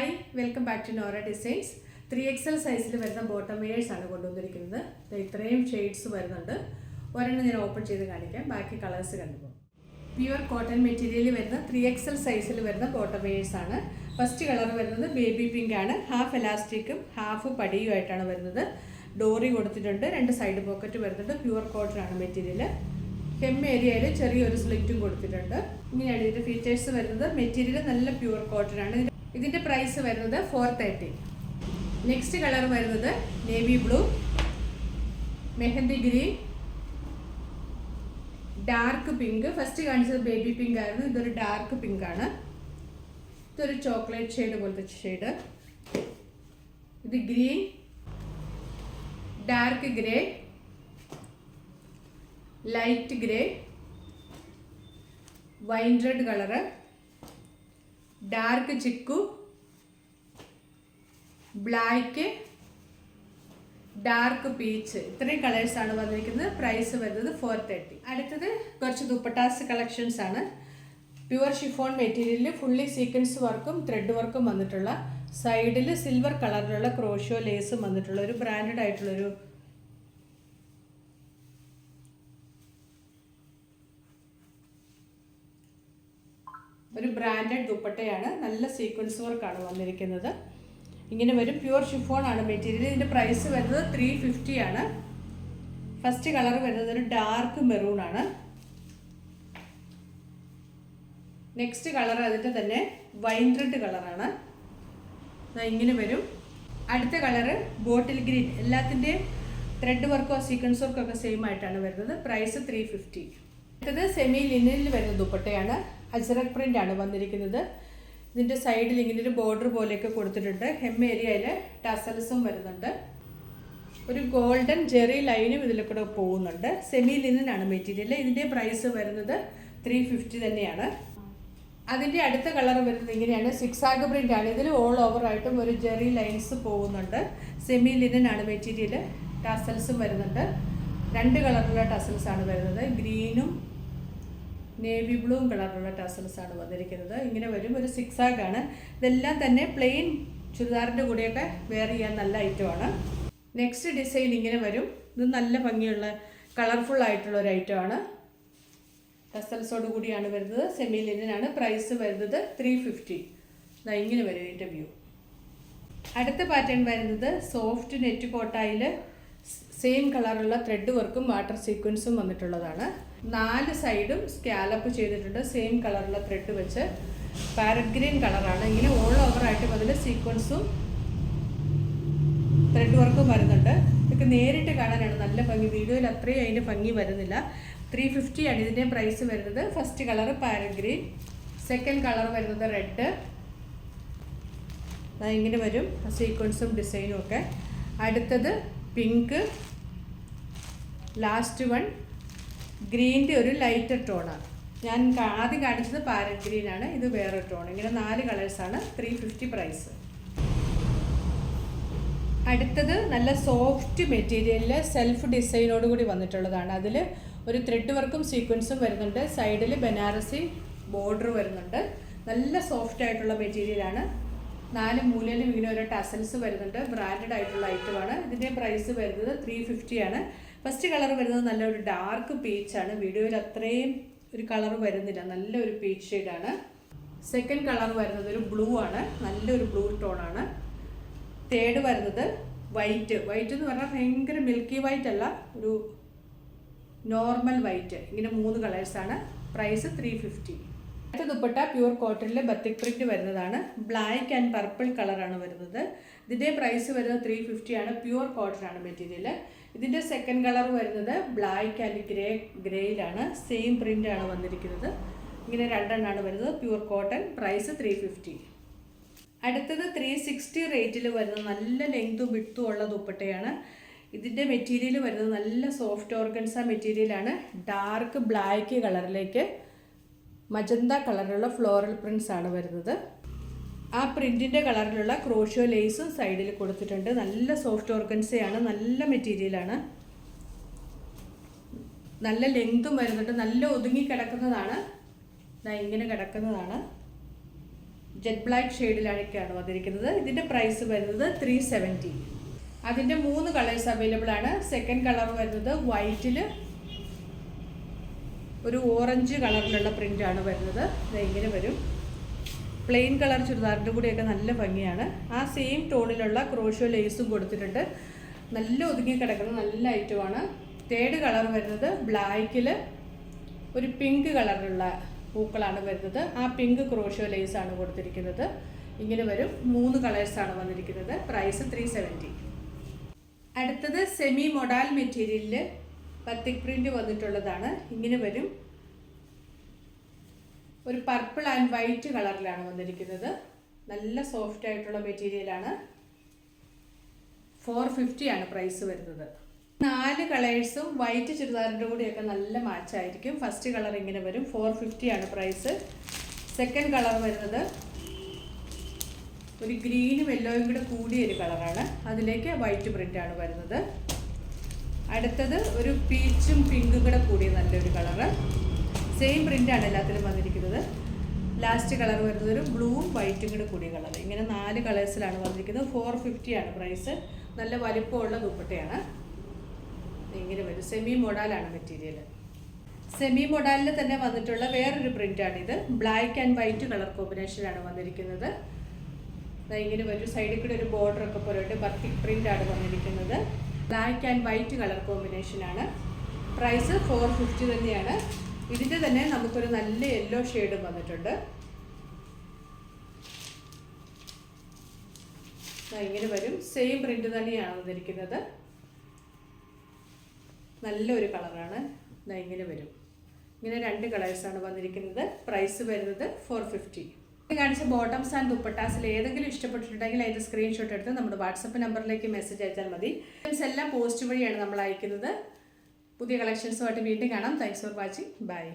Hi welcome back to Nora designs. 3XL സൈസിൽ വരുന്ന bottom wears ആണ് കൊണ്ടുവന്നിരിക്കുന്നത്. ഇത്രയും ഷെയ്ഡ്സ് വരുന്നുണ്ട്. ഒരെണ്ണം ഞാൻ ഓപ്പൺ ചെയ്ത് കാണിക്കാം, ബാക്കി കളേഴ്സ് കണ്ടുപോകും. പ്യുവർ കോട്ടൺ മെറ്റീരിയലിൽ വരുന്ന 3XL സൈസിൽ വരുന്ന ബോട്ടം വെയേഴ്സ് ആണ്. ഫസ്റ്റ് കളർ വരുന്നത് ബേബി പിങ്ക് ആണ്. ഹാഫ് എലാസ്റ്റിക്കും ഹാഫ് പടിയുമായിട്ടാണ് വരുന്നത്. ഡോറി കൊടുത്തിട്ടുണ്ട്, 2 സൈഡ് പോക്കറ്റ് വരുന്നുണ്ട്. പ്യുവർ കോട്ടൺ ആണ് മെറ്റീരിയൽ. ഹെം ഏരിയയിൽ ചെറിയൊരു സ്ലിറ്റും കൊടുത്തിട്ടുണ്ട്. ഇങ്ങനെയാണ് ഇതിൻ്റെ ഫീച്ചേഴ്സ് വരുന്നത്. മെറ്റീരിയൽ നല്ല പ്യുവർ കോട്ടൺ ആണ്. ഇതിൻ്റെ പ്രൈസ് വരുന്നത് 430. നെക്സ്റ്റ് കളർ വരുന്നത് navy blue, mehndi green, dark pink. First കാണിച്ചത് ബേബി പിങ്ക് ആയിരുന്നു, ഇതൊരു ഡാർക്ക് പിങ്ക് ആണ്. ഇതൊരു ചോക്ലേറ്റ് ഷെയ്ഡ് പോലത്തെ ഷെയ്ഡ്. ഇത് green, dark grey, light grey, wine red colour, dark chiku, black, dark peach. ഇത്രയും കളേഴ്സാണ് വന്നിരിക്കുന്നത്. പ്രൈസ് വരുന്നത് 430. അടുത്തത് കുറച്ച് ദുപ്പട്ടാസ് കളക്ഷൻസ് ആണ്. പ്യുവർ ഷിഫോൺ മെറ്റീരിയലിൽ ഫുള്ളി സീക്വൻസ് വർക്കും ത്രെഡ് വർക്കും വന്നിട്ടുള്ള, സൈഡിൽ സിൽവർ കളറിലുള്ള ക്രോഷോ ലേസും വന്നിട്ടുള്ള ഒരു ബ്രാൻഡഡ് ആയിട്ടുള്ളൊരു ബ്രാൻഡഡ് ദുപ്പട്ടയാണ്. നല്ല സീക്വൻസ് വർക്കാണ് വന്നിരിക്കുന്നത്. ഇങ്ങനെ വരും. പ്യുവർ ഷിഫോൺ ആണ് മെറ്റീരിയൽ. ഇതിൻ്റെ പ്രൈസ് വരുന്നത് 350 ആണ്. ഫസ്റ്റ് കളർ വരുന്നത് ഒരു ഡാർക്ക് മെറൂൺ ആണ്. നെക്സ്റ്റ് കളർ അതിൻ്റെ തന്നെ വൈൻ റെഡ് കളറാണ്. ഇങ്ങനെ വരും. അടുത്ത കളറ് ബോട്ടിൽ ഗ്രീൻ. എല്ലാത്തിൻ്റെയും ത്രെഡ് വർക്കോ സീക്വൻസ് വർക്കോ ഒക്കെ സെയിം ആയിട്ടാണ് വരുന്നത്. പ്രൈസ് 350. അടുത്തത് സെമി ലിനനിൽ വരുന്ന ദുപ്പട്ടയാണ്. അജ്രക് പ്രിൻ്റ് ആണ് വന്നിരിക്കുന്നത്. ഇതിൻ്റെ സൈഡിൽ ഇങ്ങനെ ഒരു ബോർഡർ പോലെയൊക്കെ കൊടുത്തിട്ടുണ്ട്. ഹെം ഏരിയയിൽ ടസൽസും വരുന്നുണ്ട്. ഒരു ഗോൾഡൻ ജെറി ലൈനും ഇതിൽ കൂടെ പോകുന്നുണ്ട്. സെമി ലിനനാണ് മെറ്റീരിയൽ. ഇതിൻ്റെ പ്രൈസ് വരുന്നത് 350 തന്നെയാണ്. അതിൻ്റെ അടുത്ത കളർ വരുന്നത് ഇങ്ങനെയാണ്. സിക്സാഗ് പ്രിൻ്റ് ആണ്. ഇതിൽ ഓൾ ഓവർ ആയിട്ടും ഒരു ജെറി ലൈൻസ് പോകുന്നുണ്ട്. സെമി ലിനനാണ് മെറ്റീരിയൽ. ടസൽസും വരുന്നുണ്ട്. 2 കളറുള്ള ടസൽസ് ആണ് വരുന്നത്. ഗ്രീനും നേവി ബ്ലൂവും കളറുള്ള ടസൽസ് ആണ് വന്നിരിക്കുന്നത്. ഇങ്ങനെ വരും. ഒരു സിക്സാഗ് ആണ്. ഇതെല്ലാം തന്നെ പ്ലെയിൻ ചുരിദാറിൻ്റെ കൂടെയൊക്കെ വെയർ ചെയ്യാൻ നല്ല ഐറ്റമാണ്. നെക്സ്റ്റ് ഡിസൈൻ ഇങ്ങനെ വരും. ഇത് നല്ല ഭംഗിയുള്ള കളർഫുൾ ആയിട്ടുള്ള ഒരു ഐറ്റമാണ്. ടസൽസോട് കൂടിയാണ് വരുന്നത്. സെമി ലിനനാണ്. പ്രൈസ് വരുന്നത് 350. ഇങ്ങനെ വരും ഇതിൻ്റെ വ്യൂ. അടുത്ത പാറ്റേൺ വരുന്നത് സോഫ്റ്റ് നെറ്റ് കോട്ടായിൽ സെയിം കളറുള്ള ത്രെഡ് വർക്കും വാട്ടർ സീക്വൻസും വന്നിട്ടുള്ളതാണ്. 4 സൈഡും സ്കാലപ്പ് ചെയ്തിട്ടുണ്ട്. സെയിം കളറുള്ള ത്രെഡ് വെച്ച്. പാരറ്റ് ഗ്രീൻ കളറാണ്. ഇങ്ങനെ ഓൾ ഓവർ ആയിട്ടും അതിൽ സീക്വൻസും ത്രെഡ് വർക്കും വരുന്നുണ്ട്. ഇതൊക്കെ നേരിട്ട് കാണാനാണ് നല്ല ഭംഗി. വീഡിയോയിൽ അത്രയും അതിൻ്റെ ഭംഗി വരുന്നില്ല. 350 ആണ് ഇതിൻ്റെ പ്രൈസ് വരുന്നത്. First colour parrot green, second colour വരുന്നത് റെഡ്. ഇങ്ങനെ വരും സീക്വൻസും ഡിസൈനും ഒക്കെ. അടുത്തത് പിങ്ക്, ലാസ്റ്റ് വൺ ഗ്രീൻ്റെ ഒരു ലൈറ്റർ ടോണാണ്. ഞാൻ ആദ്യം കാണിച്ചത് പാരറ്റ് ഗ്രീൻ ആണ്. ഇത് വേറെ ടോൺ. ഇങ്ങനെ 4 കളേഴ്സാണ്. 350 പ്രൈസ്. അടുത്തത് നല്ല സോഫ്റ്റ് മെറ്റീരിയലിൽ സെൽഫ് ഡിസൈനോട് കൂടി വന്നിട്ടുള്ളതാണ്. അതിൽ ഒരു ത്രെഡ് വർക്കും സീക്വൻസും വരുന്നുണ്ട്. സൈഡിൽ ബനാറസി ബോർഡർ വരുന്നുണ്ട്. നല്ല സോഫ്റ്റ് ആയിട്ടുള്ള മെറ്റീരിയലാണ്. 4 മൂലയിലും ഇങ്ങനെ ഓരോ ടസൽസ് വരുന്നുണ്ട്. ബ്രാൻഡഡ് ആയിട്ടുള്ള ഐറ്റമാണ്. ഇതിൻ്റെ പ്രൈസ് വരുന്നത് 350 ആണ്. ഫസ്റ്റ് കളർ വരുന്നത് നല്ലൊരു ഡാർക്ക് പീച്ചാണ്. വീഡിയോയിൽ അത്രയും ഒരു കളർ വരുന്നില്ല. നല്ലൊരു പീച്ച് ഷെയ്ഡാണ്. സെക്കൻഡ് കളർ വരുന്നത് ഒരു ബ്ലൂ ആണ്. നല്ലൊരു ബ്ലൂ ടോണാണ്. തേർഡ് വരുന്നത് വൈറ്റ്. വൈറ്റ് എന്ന് പറഞ്ഞാൽ ഭയങ്കര മിൽക്കി വൈറ്റ് അല്ല, ഒരു നോർമൽ വൈറ്റ്. ഇങ്ങനെ 3 കളേഴ്സാണ്. പ്രൈസ് 350. അടുത്ത ദുപ്പട്ട പ്യുവർ കോട്ടണിൽ ബത്തിക് പ്രിന്റ് വരുന്നതാണ്. ബ്ലാക്ക് ആൻഡ് പർപ്പിൾ കളറാണ് വരുന്നത്. ഇതിൻ്റെ പ്രൈസ് വരുന്നത് 350 ആണ്. പ്യുവർ കോട്ടൺ ആണ് മെറ്റീരിയൽ. ഇതിൻ്റെ സെക്കൻഡ് കളർ വരുന്നത് ബ്ലാക്ക് ആൻഡ് ഗ്രേയിലാണ്. സെയിം പ്രിൻ്റ് ആണ് വന്നിരിക്കുന്നത്. ഇങ്ങനെ 2 എണ്ണമാണ് വരുന്നത്. Pure cotton. പ്രൈസ് 350. അടുത്തത് 360 റേറ്റിൽ വരുന്ന നല്ല ലെങ്തും വിഡ്ത്തും ഉള്ള ദുപ്പട്ടയാണ്. ഇതിൻ്റെ മെറ്റീരിയൽ വരുന്നത് നല്ല സോഫ്റ്റ് ഓർഗൻസ മെറ്റീരിയലാണ്. ഡാർക്ക് ബ്ലാക്ക് കളറിലേക്ക് മജന്ത കളറിലുള്ള ഫ്ലോറൽ പ്രിൻറ്റ്സ് ആണ് വരുന്നത്. ആ പ്രിൻറ്റിൻ്റെ കളറിലുള്ള ക്രോഷോ ലേസും സൈഡിൽ കൊടുത്തിട്ടുണ്ട്. നല്ല സോഫ്റ്റ് ഓർഗൻസയാണ്. നല്ല മെറ്റീരിയലാണ്. നല്ല ലെങ്തും വരുന്നുണ്ട്. നല്ല ഒതുങ്ങി കിടക്കുന്നതാണ്. ഇങ്ങനെ കിടക്കുന്നതാണ്. ജെറ്റ് ബ്ലാക്ക് ഷെയ്ഡിലൊക്കെയാണ് വന്നിരിക്കുന്നത്. ഇതിൻ്റെ പ്രൈസ് വരുന്നത് 370. അതിൻ്റെ 3 കളേഴ്സ് അവൈലബിൾ ആണ്. സെക്കൻഡ് കളർ വരുന്നത് വൈറ്റിൽ ഒരു ഓറഞ്ച് കളറിലുള്ള പ്രിൻ്റാണ് വരുന്നത്. ഇങ്ങനെ വരും. പ്ലെയിൻ കളർ ചുരിദാറിൻ്റെ കൂടെയൊക്കെ നല്ല ഭംഗിയാണ്. ആ സെയിം ടോണിലുള്ള ക്രോഷോ ലേസും കൊടുത്തിട്ടുണ്ട്. നല്ല ഒതുങ്ങി കിടക്കുന്ന നല്ല ഐറ്റമാണ്. തേർഡ് കളർ വരുന്നത് ബ്ലാക്കിൽ ഒരു പിങ്ക് കളറിലുള്ള പൂക്കളാണ് വരുന്നത്. ആ പിങ്ക് ക്രോഷോ ലേസാണ് കൊടുത്തിരിക്കുന്നത്. ഇങ്ങനെ വരും. 3 കളേഴ്സാണ് വന്നിരിക്കുന്നത്. പ്രൈസ് 370. അടുത്തത് സെമി മൊഡാൽ മെറ്റീരിയലിൽ ബത്തിക് പ്രിൻ്റ് വന്നിട്ടുള്ളതാണ്. ഇങ്ങനെ വരും. ഒരു പർപ്പിൾ ആൻഡ് വൈറ്റ് കളറിലാണ് വന്നിരിക്കുന്നത്. നല്ല സോഫ്റ്റ് ആയിട്ടുള്ള മെറ്റീരിയലാണ്. 450 ആണ് പ്രൈസ് വരുന്നത്. 4 കളേഴ്സും വൈറ്റ് ചുരിദാറിൻ്റെ കൂടെയൊക്കെ നല്ല മാച്ചായിരിക്കും. ഫസ്റ്റ് കളർ ഇങ്ങനെ വരും. 450 ആണ് പ്രൈസ്. സെക്കൻഡ് കളർ വരുന്നത് ഒരു ഗ്രീനും യെല്ലോയും കൂടെ കൂടിയൊരു കളറാണ്. അതിലേക്ക് വൈറ്റ് പ്രിൻ്റാണ് വരുന്നത്. അടുത്തത് ഒരു പീച്ചും പിങ്കും കൂടെ കൂടിയ നല്ലൊരു കളറ്. സെയിം പ്രിൻ്റാണ് എല്ലാത്തിലും വന്നിരിക്കുന്നത്. ലാസ്റ്റ് കളർ വരുന്നത് ഒരു ബ്ലൂവും വൈറ്റും കൂടെ കൂടിയ കളർ. ഇങ്ങനെ 4 കളേഴ്സിലാണ് വന്നിരിക്കുന്നത്. 450 ആണ് പ്രൈസ്. നല്ല വലിപ്പമുള്ള ദുപ്പട്ടയാണ്. ഇങ്ങനെ വരും. സെമി മൊഡാലാണ് മെറ്റീരിയൽ. സെമി മൊഡാലിൽ തന്നെ വന്നിട്ടുള്ള വേറൊരു പ്രിൻ്റാണിത്. ബ്ലാക്ക് ആൻഡ് വൈറ്റ് കളർ കോമ്പിനേഷനാണ് വന്നിരിക്കുന്നത്. ഇങ്ങനെ വരും. സൈഡിൽ കൂടെ ഒരു ബോർഡറൊക്കെ പോലെയുണ്ട്. ബത്തിക് പ്രിൻ്റാണ് വന്നിരിക്കുന്നത്. ബ്ലാക്ക് ആൻഡ് വൈറ്റ് കളർ കോമ്പിനേഷനാണ്. പ്രൈസ് 450 തന്നെയാണ്. ഇതിൻ്റെ തന്നെ നമുക്കൊരു നല്ല യെല്ലോ ഷെയ്ഡും വന്നിട്ടുണ്ട്. ഇങ്ങനെ വരും. സെയിം പ്രിൻ്റ് തന്നെയാണ് വന്നിരിക്കുന്നത്. നല്ലൊരു കളറാണ്. ഇങ്ങനെ വരും. ഇങ്ങനെ 2 കളേഴ്സാണ് വന്നിരിക്കുന്നത്. പ്രൈസ് വരുന്നത് 450. കാണിച്ച ബോട്ടംസ് ആൻഡ് ദുപ്പട്ടാസിൽ ഏതെങ്കിലും ഇഷ്ടപ്പെട്ടിട്ടുണ്ടെങ്കിൽ അതിൻ്റെ സ്ക്രീൻഷോട്ട് എടുത്ത് നമ്മുടെ വാട്സപ്പ് നമ്പറിലേക്ക് മെസ്സേജ് അയച്ചാൽ മതി. എല്ലാം പോസ്റ്റ് വഴിയാണ് നമ്മൾ അയക്കുന്നത്. പുതിയ കളക്ഷൻസുമായിട്ട് വീണ്ടും കാണാം. Thanks for watching. ബൈ.